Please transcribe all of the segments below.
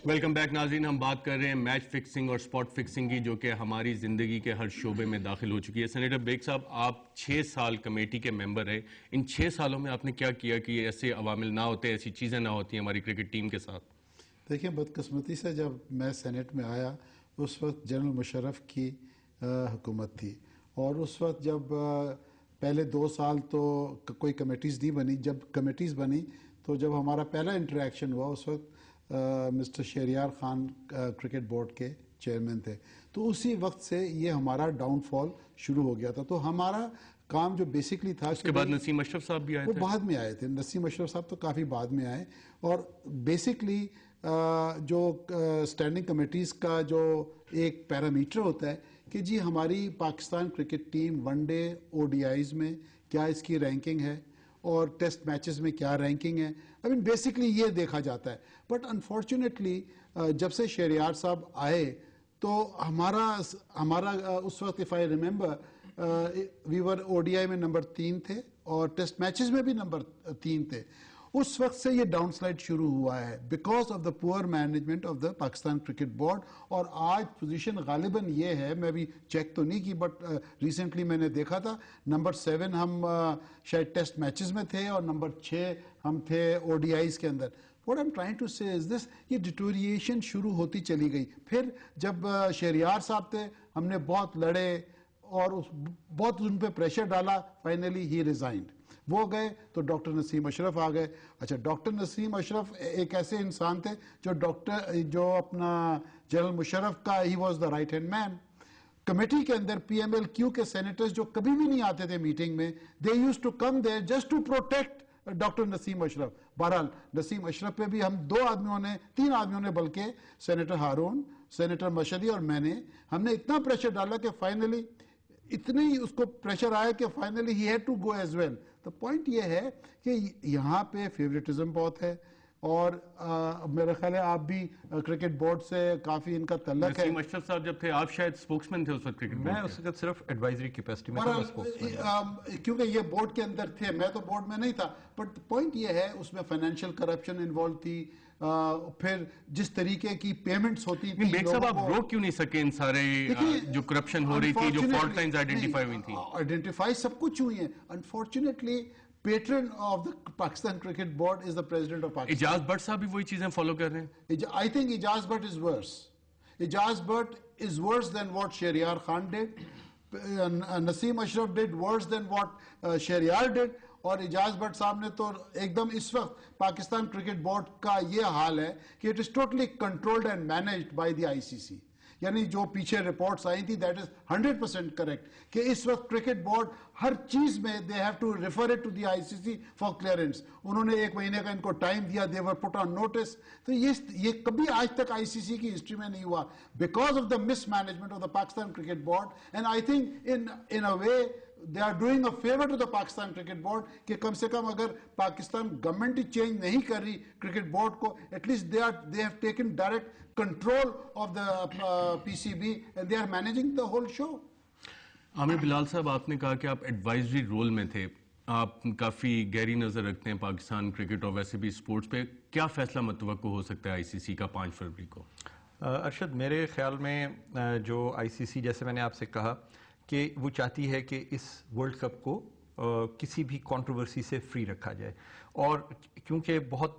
Welcome back ناظرین. ہم بات کر رہے ہیں میچ فکسنگ اور سپاٹ فکسنگ کی، جو کہ ہماری زندگی کے ہر شعبے میں داخل ہو چکی ہے. سینیٹر بیگ صاحب، آپ 6 سال کمیٹی کے ممبر رہے. ان 6 سالوں میں آپ نے کیا کیا کہ ایسے عوامل نہ ہوتے، ایسی چیزیں نہ ہوتی ہماری کرکٹ ٹیم کے ساتھ؟ دیکھیں، بدقسمتی سے جب میں سینٹ میں آیا اس وقت جنرل مشرف کی حکومت تھی، اور اس وقت جب پہلے 2 سال تو کوئی کمیٹیز نہیں بنی. جب کمیٹیز بنی تو جب ہمارا پہلا انٹریکشن ہوا اس وقت Mr Shahryar Khan cricket board کے چیئرمین تھے. تو اسی وقت سے یہ ہمارا ڈاؤن فال شروع ہو گیا تھا. تو ہمارا کام جو بیسکلی تھا، اس کے بعد نسیم اشرف صاحب بھی آئے تھے. وہ بعد میں آئے تھے. نسیم اشرف صاحب تو کافی بعد میں آئے. اور بیسکلی جو اسٹینڈنگ کمیٹیز کا جو ایک پیرامیٹر ہوتا ہے کہ جی ہماری Pakistan cricket team one day ODIs میں کیا اس کی رینکنگ ہے اور ٹیسٹ میچز میں کیا رینکنگ ہے. بیسکلی یہ دیکھا جاتا ہے. بٹ انفارچونیٹلی جب سے شہریار صاحب آئے تو ہمارا اس وقت if I remember we were O D I میں نمبر 3 تھے اور ٹیسٹ میچز میں بھی نمبر 3 تھے. اس وقت سے یہ ڈاؤن سلائڈ شروع ہوا ہے بیکاز آف دا پور management of the Pakistan cricket board. اور آج پوزیشن غالباً یہ ہے، میں بھی چیک تو نہیں کی بٹ ریسنٹلی میں نے دیکھا تھا، نمبر 7 ہم شاید ٹیسٹ میچز میں تھے اور نمبر 6 ہم تھے او ڈی آئیز کے اندر. What I'm trying to say is this، یہ ڈیٹوریشن شروع ہوتی چلی گئی. پھر جب شہریار صاحب تھے ہم نے بہت لڑے اور بہت ان پہ پریشر ڈالا. Finally he resigned. وہ گئے تو ڈاکٹر نسیم اشرف آ گئے. اچھا، ڈاکٹر نسیم اشرف ایک ایسے انسان تھے جو اپنا جنرل مشرف کا he was the right hand man. Committee کے اندر پی ایم ایل کیو کے سینیٹرز جو کبھی بھی نہیں آتے تھے میٹنگ میں، they used to come there just to protect doctor Naseem Ashraf. بہرحال نسیم اشرف پہ بھی ہم 3 آدمیوں نے بلکہ سینیٹر ہارون، سینیٹر مشہدی اور میں نے، ہم نے اتنا پریشر ڈالا کہ فائنلی اتنی اس کو پریشر آیا کہ finally he had to go as well. تو پوائنٹ یہ ہے کہ یہاں پہ فیوریٹزم بہت ہے، اور میرا خیال ہے آپ بھی کرکٹ بورڈ سے کافی ان کا تعلق ہے. نسیم اشرف صاحب جب تھے آپ شاید اسپوکسمین تھے اس وقت کرکٹ بورڈ میں اس وقت صرف ایڈوائزری کیپیسٹی میں تھا، کیونکہ یہ بورڈ کے اندر تھے، میں تو بورڈ میں نہیں تھا. بٹ پوائنٹ یہ ہے اس میں فائنینشیل کرپشن انوالو تھی. پھر جس طریقے کی پیمنٹس ہوتی تھی، بیگ صاحب آپ روک کیوں نہیں سکے ان سارے جو کرپشن ہو رہی تھی، جو فالٹ لائنز آئیڈینٹیفائی ہوئی تھیں؟ آئیڈینٹیفائی سب کچھ ہوئی ہیں. Unfortunately patron of the Pakistan cricket board is the president of Pakistan. Ijaz Butt صاحب بھی وہی چیزیں فالو کر رہے ہیں. I think Ijaz Butt is worse. Ijaz Butt is worse than what Shahryar Khan did. Naseem Ashraf did worse than what Shahryar did. اور اجاز بٹ صاحب نے تو ایک دم اس وقت پاکستان کرکٹ بورڈ کا یہ حال ہے کہ it is totally controlled and managed by the I C C. یعنی جو پیچھے رپورٹس آئی تھی دیٹ از 100% کریکٹ کہ اس وقت کرکٹ بورڈ ہر چیز میں they have to refer it to the I C C for clearance. انہوں نے 1 مہینے کا ان کو ٹائم دیا، دے ور پٹ آن نوٹس. تو یہ کبھی آج تک آئی سی سی کی ہسٹری میں نہیں ہوا because of the miss management of the Pakistan cricket board. And I think in a way they are doing a favor to the Pakistan cricket board کہ کم سے کم اگر پاکستان گورنمنٹ چینج نہیں کر رہی کرکٹ بورڈ کو، at least they have taken direct control of the PCB and they are managing the whole show. عامر بلال صاحب، آپ نے کہا کہ آپ ایڈوائزری رول میں تھے. آپ کافی گہری نظر رکھتے ہیں پاکستان کرکٹ اور ویسے بھی سپورٹس پہ. کیا فیصلہ متوقع ہو سکتا ہے آئی سی سی کا 5 فروری کو؟ ارشد، میرے خیال میں جو آئی سی سی، جیسے میں نے آپ سے کہا کہ وہ چاہتی ہے کہ اس ورلڈ کپ کو کسی بھی کنٹروورسی سے فری رکھا جائے. اور کیونکہ بہت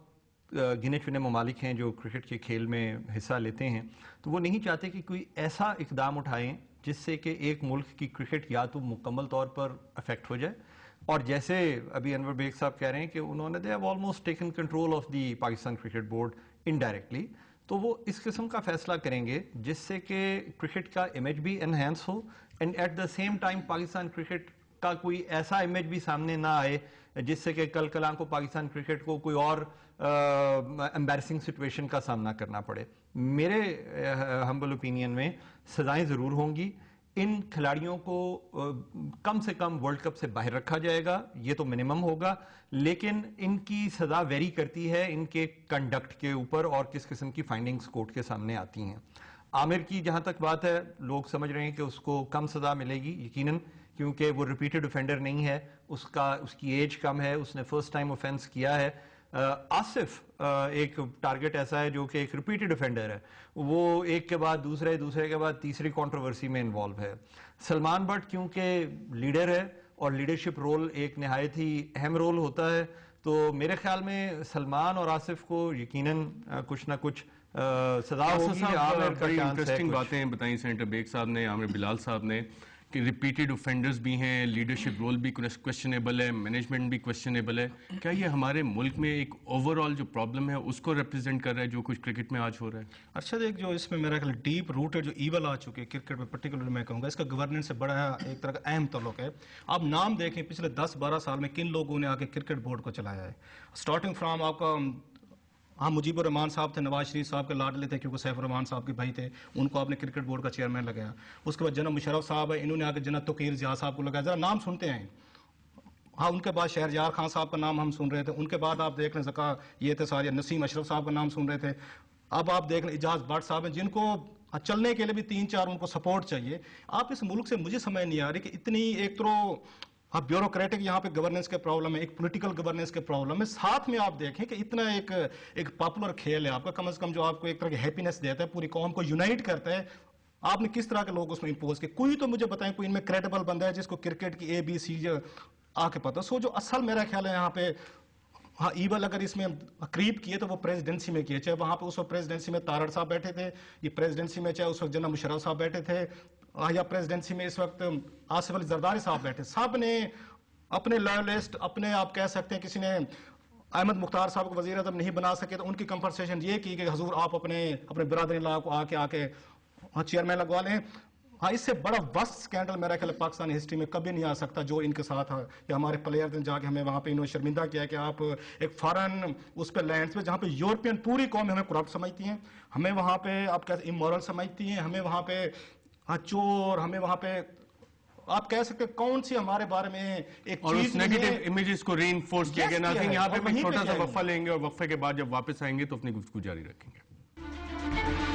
گنے چنے ممالک ہیں جو کرکٹ کے کھیل میں حصہ لیتے ہیں، تو وہ نہیں چاہتے کہ کوئی ایسا اقدام اٹھائیں جس سے کہ ایک ملک کی کرکٹ یا تو مکمل طور پر افیکٹ ہو جائے. اور جیسے ابھی انور بیگ صاحب کہہ رہے ہیں کہ انہوں نے they have almost taken control of the Pakistan cricket board indirectly, تو وہ اس قسم کا فیصلہ کریں گے جس سے کہ کرکٹ کا امیج بھی انہینس ہو and at the same time Pakistan cricket کا کوئی ایسا امیج بھی سامنے نہ آئے جس سے کہ کل کلاں کو پاکستان کرکٹ کو کوئی اور امبیرسنگ سچویشن کا سامنا کرنا پڑے. میرے ہمبل اوپینین میں سزائیں ضرور ہوں گی. ان کھلاڑیوں کو کم سے کم ورلڈ کپ سے باہر رکھا جائے گا، یہ تو منیمم ہوگا، لیکن ان کی سزا ویری کرتی ہے ان کے کنڈکٹ کے اوپر اور کس قسم کی فائنڈنگز کورٹ کے سامنے آتی ہیں. عامر کی جہاں تک بات ہے، لوگ سمجھ رہے ہیں کہ اس کو کم سزا ملے گی، یقیناً کیونکہ وہ ریپیٹڈ اوفینڈر نہیں ہے، اس کی ایج کم ہے، اس نے فرسٹ ٹائم اوفینس کیا ہے. آصف ایک ٹارگٹ ایسا ہے جو کہ ایک ریپیٹڈ افینڈر ہے, وہ ایک کے بعد دوسرے کے بعد تیسری کنٹروورسی میں انوالو ہے. سلمان بٹ کیونکہ لیڈر ہے اور لیڈرشپ رول ایک نہایت ہی اہم رول ہوتا ہے, تو میرے خیال میں سلمان اور آصف کو یقیناً کچھ نہ کچھ سزا ہوگی. بڑی انٹرسٹنگ باتیں بتائیں سینیٹر بیگ صاحب نے, عامر بلال صاحب نے, کہ ریپیٹڈ اوفینڈرز بھی ہیں, لیڈرشپ رول بھی کویسچنیبل ہے, مینجمنٹ بھی کویسچنیبل ہے. کیا یہ ہمارے ملک میں ایک اوور آل جو پرابلم ہے اس کو ریپرزینٹ کر رہا ہے جو کچھ کرکٹ میں آج ہو رہا ہے؟ ارشد, ایک جو اس میں میرا خیال ڈیپ روٹڈ جو ایول آ چکے کرکٹ میں پرٹیکولر میں کہوں گا, اس کا گورننس سے بڑا ایک طرح کا اہم تعلق ہے. آپ نام دیکھیں پچھلے 10-12 سال میں کن لوگوں نے آگے کرکٹ بورڈ کو چلایا ہے. اسٹارٹنگ فرام آپ کا مجیب الرحمان صاحب تھے, نواز شریف صاحب کے لاڈلے تھے کیونکہ سیف الرحمان صاحب کے بھائی تھے, ان کو آپ نے کرکٹ بورڈ کا چیئرمین لگایا. اس کے بعد جناب مشرف صاحب ہے, انہوں نے آگے جناب توقیر ضیاء صاحب کو لگایا. ذرا نام سنتے ہیں. ان کے بعد شہریار خان صاحب کا نام ہم سن رہے تھے. ان کے بعد آپ دیکھ لیں زکا یہ تھے سارے, نسیم اشرف صاحب کا نام سن رہے تھے. اب آپ دیکھ لیں اجاز بٹ صاحب ہیں, جن کو چلنے کے لیے بھی 3-4 ان کو سپورٹ چاہیے. آپ اس ملک سے مجھے سمجھ نہیں آ رہی کہ اتنی ایک تو اب بیوروکریٹک یہاں پہ گورننس کے پرابلم ہے, ایک پولیٹیکل گورننس کے پرابلم ہے, ساتھ میں آپ دیکھیں کہ اتنا ایک پاپولر کھیل ہے آپ کا, کم از کم جو آپ کو ایک طرح کی ہیپینس دیتا ہے, پوری قوم کو یونائٹ کرتا ہے. آپ نے کس طرح کے لوگ اس میں امپوز کیے؟ کوئی تو مجھے بتائیں کوئی ان میں کریڈیبل بندہ ہے جس کو کرکٹ کی ABC آ کے پتہ. سو جو اصل میرا خیال ہے یہاں پہ ایول اگر اس میں قریب کیے تو وہ پریزیڈنسی میں کیے, چاہے وہاں پہ اس وقت پریزیڈنسی میں تارڑ صاحب بیٹھے تھے, یہ پریزیڈنسی میں چاہے اس وقت جناب مشرف صاحب بیٹھے تھے, یا پریزیڈنسی میں اس وقت آصف علی زرداری صاحب بیٹھے. سب نے اپنے لائلسٹ, اپنے آپ کہہ سکتے ہیں, کسی نے احمد مختار صاحب کو وزیر اعظم نہیں بنا سکے تو ان کی کمپنسیشن یہ کی کہ حضور آپ اپنے برادری اللہ کو آ کے چیئرمین لگوا لیں. اس سے بڑا وسٹ سکینڈل میرا خیال پاکستانی ہسٹری میں کبھی نہیں آ سکتا جو ان کے ساتھ ہے. یا ہمارے پلیئر نے جا کے ہمیں وہاں پہ انہوں نے شرمندہ کیا کہ آپ ایک فارن اس پہ لینڈز پہ جہاں پہ یورپین پوری قوم ہمیں کرپٹ سمجھتی ہیں, ہمیں وہاں پہ آپ کہتے امورل سمجھتی ہیں, ہمیں وہاں پہ چور, ہمیں وہاں پہ آپ کہہ سکتے کون سی ہمارے بارے میں ایک اور چیز اس نیگیٹو امیجز کو ری انفورس کیا گیا. ناظرین یہاں پہ چھوٹا سا وقفہ لیں گے اور وقفے کے بعد جب واپس آئیں گے تو اپنی گفتگو جاری رکھیں گے.